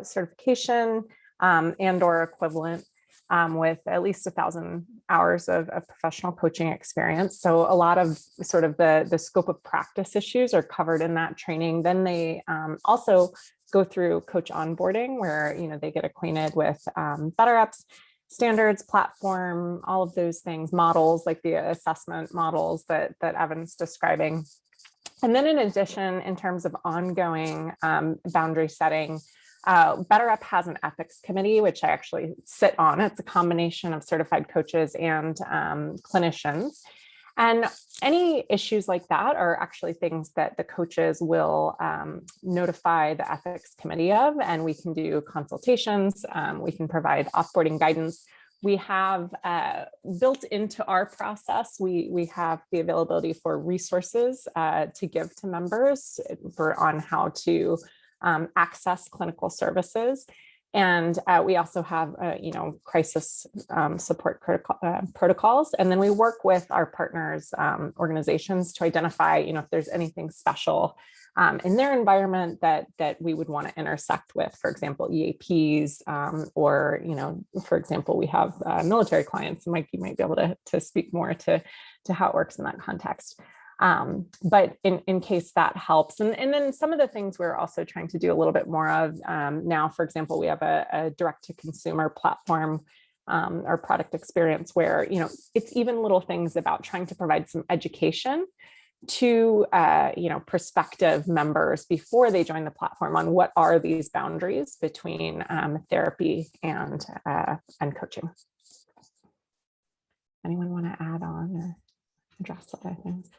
certification and or equivalent with at least 1,000 hours of professional coaching experience. So a lot of sort of the scope of practice issues are covered in that training. Then they also go through coach onboarding where, they get acquainted with BetterUp's standards, platform, all of those things, models like the assessment models that Evan's describing. And then in addition, in terms of ongoing boundary setting, BetterUp has an ethics committee, which I actually sit on. It's a combination of certified coaches and clinicians. And any issues like that are actually things that the coaches will notify the ethics committee of, and we can do consultations. We can provide offboarding guidance. we have built into our process, we have the availability for resources to give to members on how to access clinical services. And we also have, crisis support protocols. And then we work with our partners, organizations to identify, if there's anything special in their environment that we would want to intersect with, for example, EAPs, or, for example, we have military clients. Mike, you might be able to speak more to how it works in that context. But in case that helps. And then some of the things we're also trying to do a little bit more of now, for example, we have a direct to consumer platform or product experience where, it's even little things about trying to provide some education to, prospective members before they join the platform on what are these boundaries between therapy and coaching. Anyone want to add on or address other things?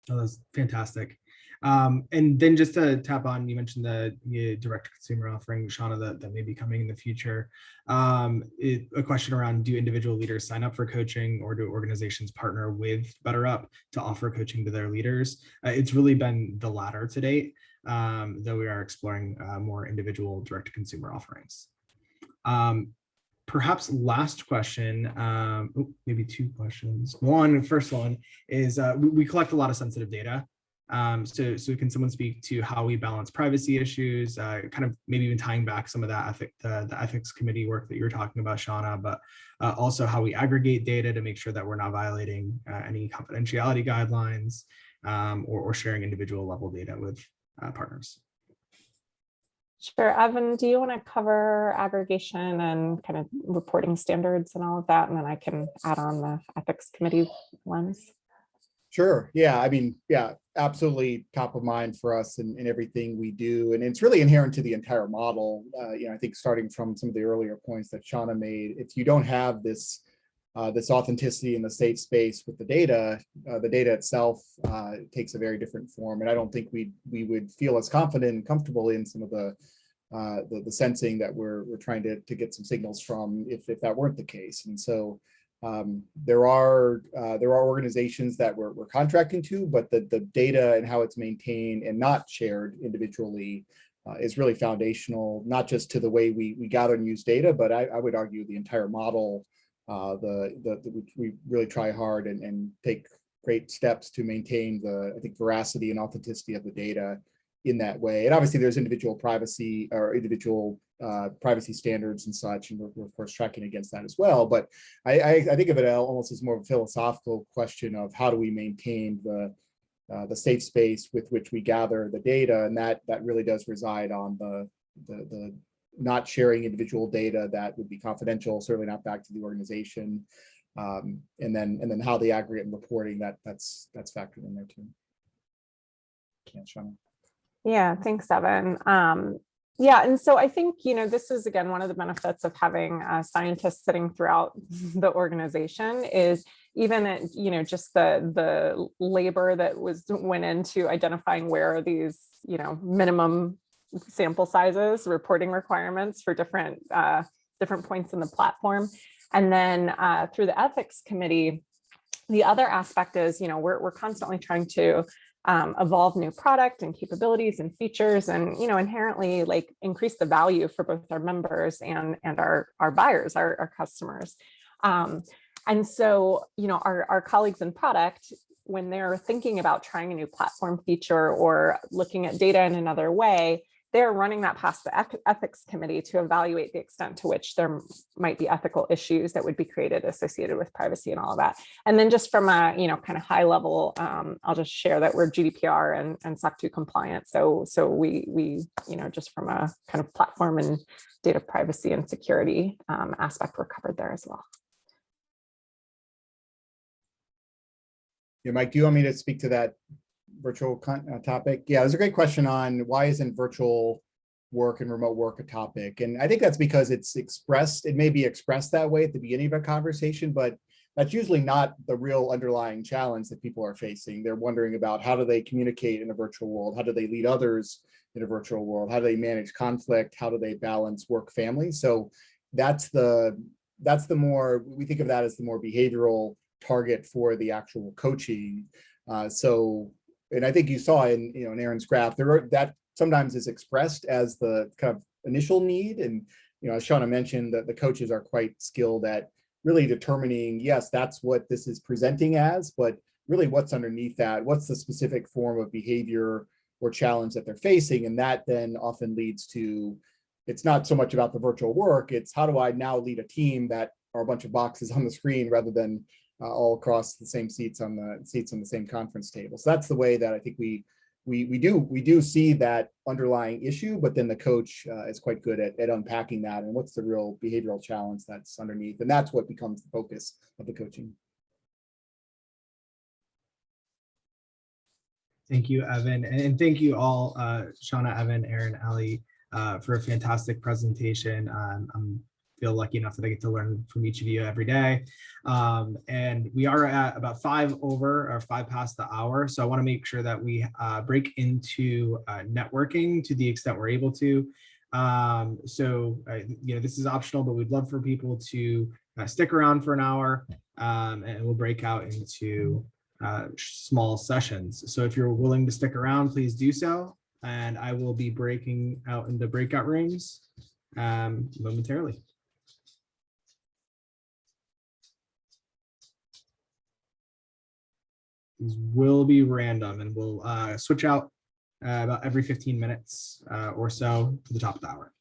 Oh, that's fantastic. And then just to tap on, you mentioned the direct-to-consumer offering, Shauna, that may be coming in the future. A question around, do individual leaders sign up for coaching, or do organizations partner with BetterUp to offer coaching to their leaders? It's really been the latter to date, though we are exploring more individual direct-to-consumer offerings. Perhaps last question, maybe two questions. First one is we collect a lot of sensitive data. So can someone speak to how we balance privacy issues, kind of maybe even tying back some of that the ethics committee work that you were talking about, Shauna, but also how we aggregate data to make sure that we're not violating any confidentiality guidelines or sharing individual level data with partners. Sure. Evan, do you want to cover aggregation and kind of reporting standards and all of that? And then I can add on the ethics committee lens. Sure. Yeah. I mean, yeah, absolutely top of mind for us in everything we do. And it's really inherent to the entire model. I think starting from some of the earlier points that Shauna made, if you don't have this authenticity in the safe space with the data itself takes a very different form. And I don't think we would feel as confident and comfortable in some of the sensing that we're trying to get some signals from if that weren't the case. And so there are organizations that we're contracting to, but the data and how it's maintained and not shared individually is really foundational, not just to the way we gather and use data, but I would argue the entire model. We really try hard and take great steps to maintain I think veracity and authenticity of the data in that way. And obviously there's individual privacy standards and such, and we're of course tracking against that as well. But I think of it almost as more of a philosophical question of how do we maintain the safe space with which we gather the data, and that really does reside on the not sharing individual data that would be confidential, certainly not back to the organization, and then how the aggregate and reporting that's factored in there too. Shauna. Yeah, thanks, Evan. Yeah, and so I think, this is, again, one of the benefits of having scientists sitting throughout the organization is even at, just the labor that went into identifying where these, minimum sample sizes, reporting requirements for different points in the platform. And then through the ethics committee, the other aspect is, we're constantly trying to evolve new product and capabilities and features, and inherently increase the value for both our members and our buyers, our customers. And so our colleagues in product, when they're thinking about trying a new platform feature or looking at data in another way, they're running that past the ethics committee to evaluate the extent to which there might be ethical issues that would be created associated with privacy and all of that. And then just from a kind of high level, I'll just share that we're GDPR and SOC 2 compliant. So we just from a kind of platform and data privacy and security aspect, we're covered there as well. Yeah, Mike, do you want me to speak to that virtual topic? Yeah, there's a great question on why isn't virtual work and remote work a topic? And I think that's because it may be expressed that way at the beginning of a conversation, but that's usually not the real underlying challenge that people are facing. They're wondering about how do they communicate in a virtual world? How do they lead others in a virtual world? How do they manage conflict? How do they balance work, family? So that's the that's the more, we think of that as the more behavioral target for the actual coaching. So, and I think you saw in, in Aaron's graph, that sometimes is expressed as the kind of initial need. And, as Shauna mentioned, that the coaches are quite skilled at really determining, yes, that's what this is presenting as, but really what's underneath that, what's the specific form of behavior or challenge that they're facing. And that then often leads to, it's not so much about the virtual work, it's how do I now lead a team that are a bunch of boxes on the screen rather than all across the same seats on the same conference table. So that's the way that I think we do see that underlying issue, but then the coach is quite good at unpacking that and what's the real behavioral challenge that's underneath. And that's what becomes the focus of the coaching. Thank you, Evan. And thank you all, Shauna, Evan, Aaron, Ali, for a fantastic presentation. I'm feel lucky enough that I get to learn from each of you every day. And we are at about 5 past the hour. So I want to make sure that we break into networking to the extent we're able to. This is optional, but we'd love for people to stick around for an hour, and we'll break out into small sessions. So if you're willing to stick around, please do so. And I will be breaking out into breakout rooms momentarily. These will be random, and we'll switch out about every 15 minutes or so to the top of the hour.